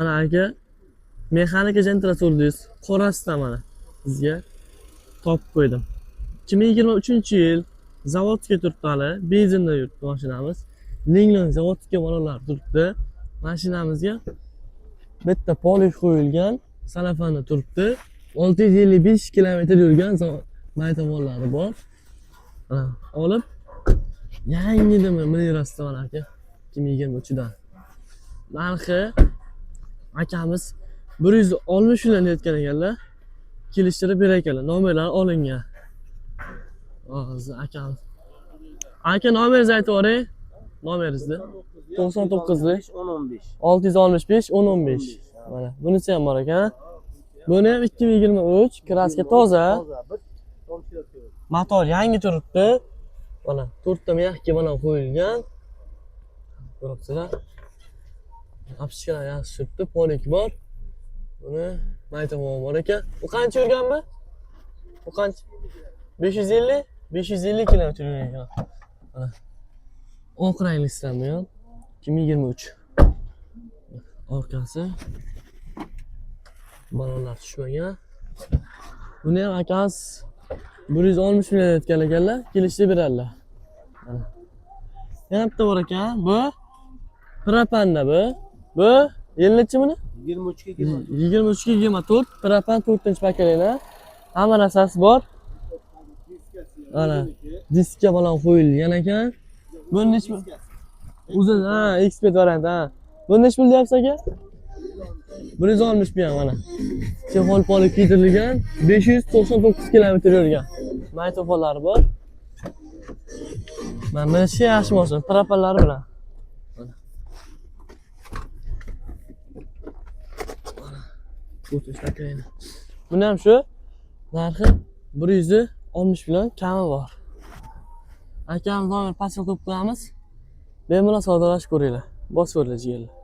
Mana aka mexanika jentraturdiz qorasidan mana sizga topib qo'ydim. 2023-yil zavodga turibdi hali, benzinda yuribdi mashinamiz. Linglong zavodga bolalar turibdi. Mashinamizga bitta polish qo'yilgan, salafani turibdi. 655 kilometr yurgan maydamonlari bor. Olib yangidimi Mirasdan mana aka 2023dan. Narxi akamiz 160 million aytgan ekanlar. Kelishtirib berar ekanlar. Nomerlari olingan. Hozir akamiz. Aka nomeringizni aytib yuboring. Nomeringizni 99 665 1015. Mana bunisi ham bor ekan. Buni ham 2023, kraska toza. Motor yangi turibdi. Mana 4 ta mexga mana qo'yilgan. Ko'ryapsizlar. Apishkalar yaxshi turibdi, polik bor. Buni maytamon bor ekan. Bu qancha yurganmi? Bu qancha? 550 kilometr yurgan ekan. Mana. Oq ranglisidan bu ham 2023. Orqasi balonlar tushmagan. Buni ham akamiz 160 million aytgan ekanlar, kelishib beradilar. Mana. Yana bitta bor ekan. Bu propanda bu. Bu yillichi buni? 23-24 propan 4-paketlar. Hamma narsasi bor. Mana diska bilan qo'yilgan ekan. Buni nechmi? Uzun, ekspert variant, Buni nech pul deyapsiz aka? 160 bu ham mana. Chexol polik kiydirilgan, 599 kilometr yurgan. Maytofonlari bor. Mana shu yaxshi mashina, propanlari bilan. Buni ham shu narxi 160 million kami bor. Akamiz nomer pastga qo'yib qo'yamiz. Bemalol savdolashib ko'ringlar. Bosib o'rlashinglar.